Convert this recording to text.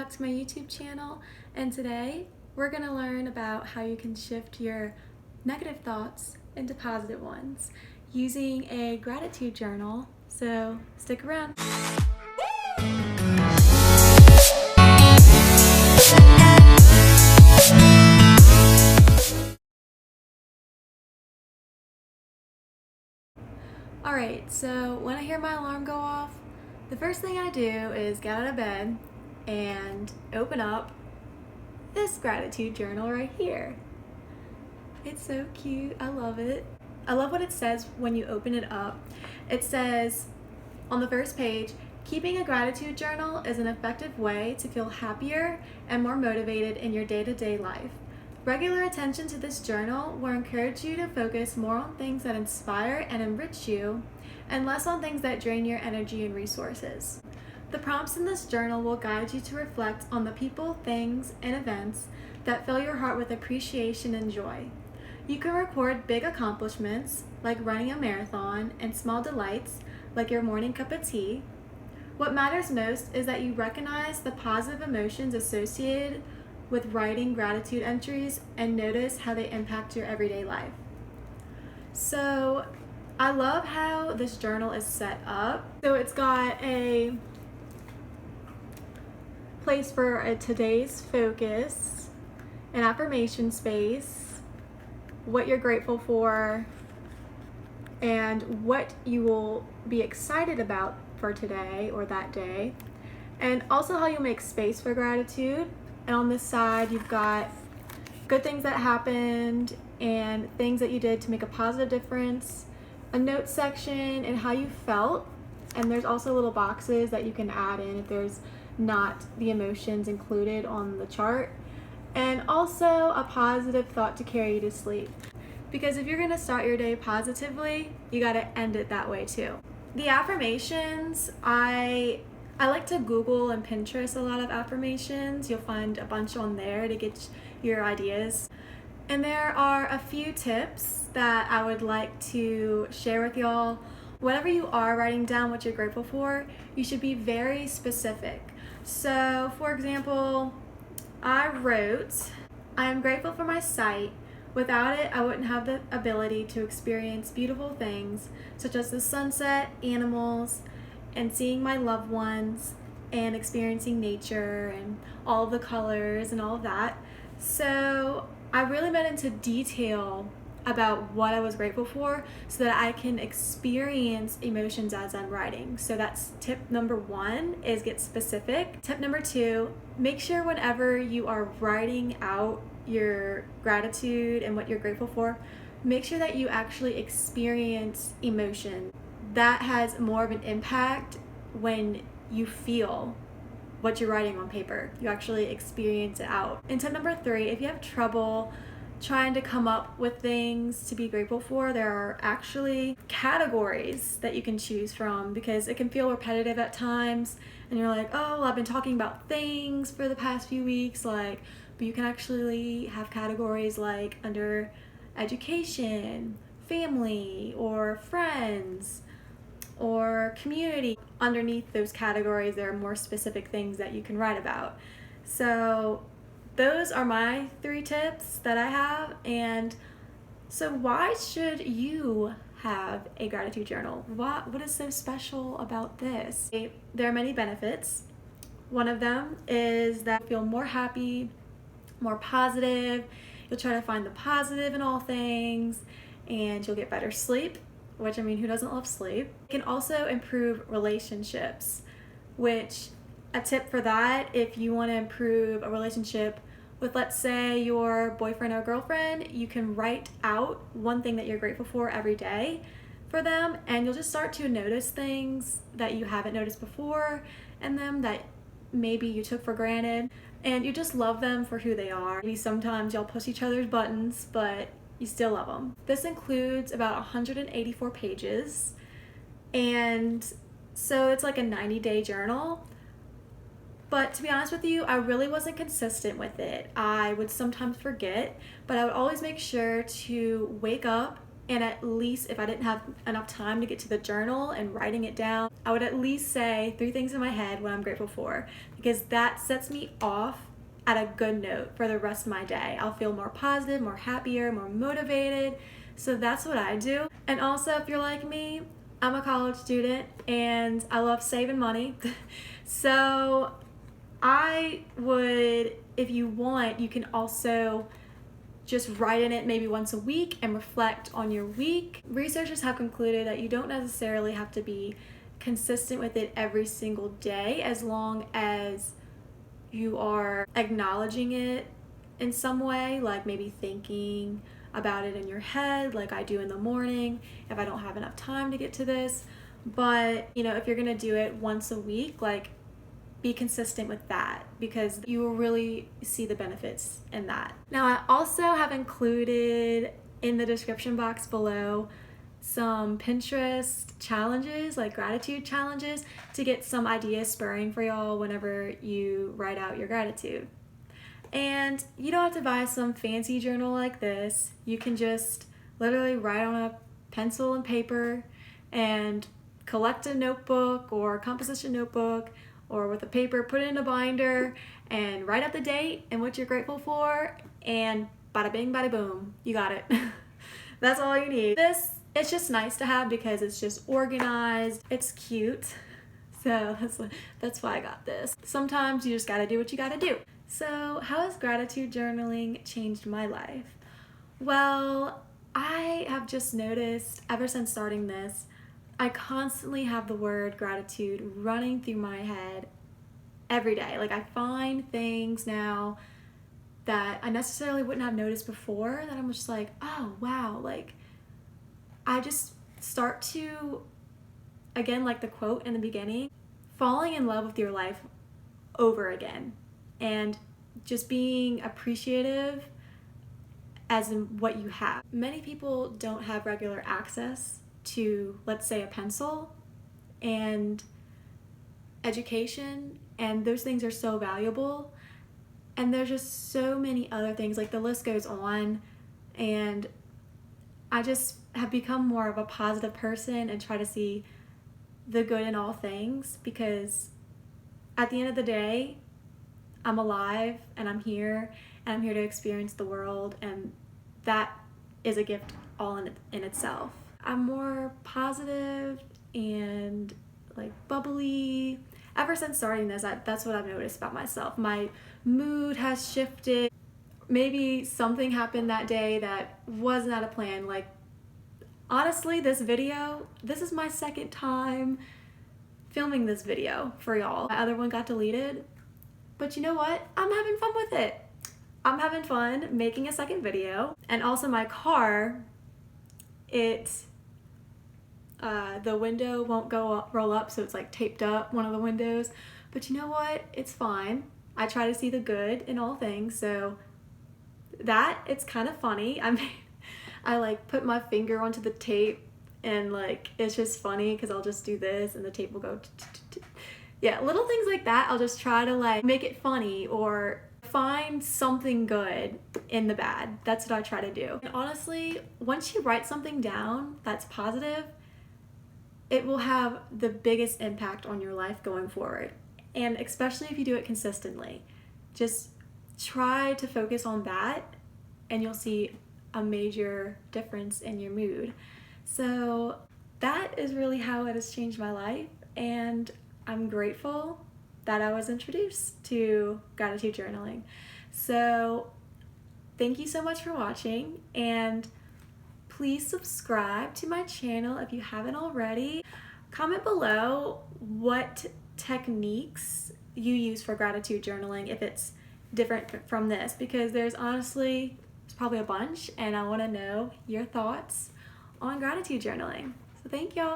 back to my YouTube channel, and today we're going to learn about how you can shift your negative thoughts into positive ones using a gratitude journal, so stick around. Alright, so when I hear my alarm go off, the first thing I do is get out of bed and open up this gratitude journal right here. It's so cute. I love it. I love what it says when you open it up. It says on the first page, keeping a gratitude journal is an effective way to feel happier and more motivated in your day-to-day life. Regular attention to this journal will encourage you to focus more on things that inspire and enrich you and less on things that drain your energy and resources. The prompts in this journal will guide you to reflect on the people, things, and events that fill your heart with appreciation and joy. You can record big accomplishments, like running a marathon, and small delights, like your morning cup of tea. What matters most is that you recognize the positive emotions associated with writing gratitude entries and notice how they impact your everyday life. So I love how this journal is set up. So it's got a place for a today's focus, an affirmation space, what you're grateful for, and what you will be excited about for today or that day, and also how you'll make space for gratitude. And on this side, you've got good things that happened and things that you did to make a positive difference, a notes section, and how you felt. And there's also little boxes that you can add in if there's not the emotions included on the chart. And also a positive thought to carry you to sleep. Because if you're gonna start your day positively, you gotta end it that way too. The affirmations, I like to Google and Pinterest a lot of affirmations. You'll find a bunch on there to get your ideas. And there are a few tips that I would like to share with y'all. Whatever you are writing down what you're grateful for, you should be very specific. So, for example, I wrote, I am grateful for my sight. Without it, I wouldn't have the ability to experience beautiful things, such as the sunset, animals, and seeing my loved ones, and experiencing nature, and all of the colors, and all of that. So I really went into detail about what I was grateful for so that I can experience emotions as I'm writing. So that's tip number 1, is get specific. Tip number 2, make sure whenever you are writing out your gratitude and what you're grateful for, make sure that you actually experience emotion. That has more of an impact when you feel what you're writing on paper. You actually experience it out. And tip number 3, if you have trouble trying to come up with things to be grateful for, there are actually categories that you can choose from, because it can feel repetitive at times and you're like, oh, well, I've been talking about things for the past few weeks, but you can actually have categories like under education, family, or friends, or community. Underneath those categories, there are more specific things that you can write about. So those are my 3 tips that I have. And so why should you have a gratitude journal? What is so special about this? There are many benefits. One of them is that you feel more happy, more positive. You'll try to find the positive in all things, and you'll get better sleep, which, I mean, who doesn't love sleep? It can also improve relationships, which a tip for that, if you want to improve a relationship with, let's say, your boyfriend or girlfriend, you can write out one thing that you're grateful for every day for them, and you'll just start to notice things that you haven't noticed before in them that maybe you took for granted, and you just love them for who they are. Maybe sometimes y'all push each other's buttons, but you still love them. This includes about 184 pages, and so it's like a 90-day journal. But to be honest with you, I really wasn't consistent with it. I would sometimes forget, but I would always make sure to wake up And at least if I didn't have enough time to get to the journal and writing it down, I would at least say 3 things in my head what I'm grateful for, because that sets me off at a good note for the rest of my day. I'll feel more positive, more happier, more motivated. So that's what I do. And also, if you're like me, I'm a college student and I love saving money. So I would, if you want, you can also just write in it maybe once a week and reflect on your week. Researchers have concluded that you don't necessarily have to be consistent with it every single day, as long as you are acknowledging it in some way, like maybe thinking about it in your head like I do in the morning if I don't have enough time to get to this. But if you're gonna do it once a week, like, be consistent with that, because you will really see the benefits in that. Now, I also have included in the description box below some Pinterest challenges, like gratitude challenges, to get some ideas spurring for y'all whenever you write out your gratitude. And you don't have to buy some fancy journal like this. You can just literally write on a pencil and paper and collect a notebook or composition notebook, or with a paper, put it in a binder and write up the date and what you're grateful for, and bada bing, bada boom, you got it. That's all you need. It's just nice to have because it's just organized, it's cute. So that's why I got this. Sometimes you just gotta do what you gotta do. So how has gratitude journaling changed my life? Well, I have just noticed ever since starting this, I constantly have the word gratitude running through my head every day. Like, I find things now that I necessarily wouldn't have noticed before that I'm just like, oh wow, like I just start to, again, like the quote in the beginning, falling in love with your life over again and just being appreciative as in what you have. Many people don't have regular access to, let's say, a pencil and education, and those things are so valuable. And there's just so many other things, like the list goes on, and I just have become more of a positive person and try to see the good in all things, because at the end of the day, I'm alive and I'm here to experience the world, and that is a gift all in itself. I'm more positive and like bubbly. Ever since starting this, that's what I've noticed about myself. My mood has shifted. Maybe something happened that day that wasn't out of plan. Like, honestly, this is my second time filming this video for y'all. My other one got deleted, but you know what? I'm having fun with it. I'm having fun making a second video. And also my car, the window won't roll up, so it's like taped up, one of the windows. But you know what? It's fine. I try to see the good in all things, so it's kind of funny. I like put my finger onto the tape, and like it's just funny because I'll just do this and the tape will go yeah, little things like that. I'll just try to like make it funny or find something good in the bad. That's what I try to do. And honestly, once you write something down that's positive, it will have the biggest impact on your life going forward. And especially if you do it consistently, just try to focus on that and you'll see a major difference in your mood. So that is really how it has changed my life, and I'm grateful that I was introduced to gratitude journaling. So thank you so much for watching, and please subscribe to my channel if you haven't already. Comment below what techniques you use for gratitude journaling, if it's different from this, because there's probably a bunch, and I want to know your thoughts on gratitude journaling. So thank y'all.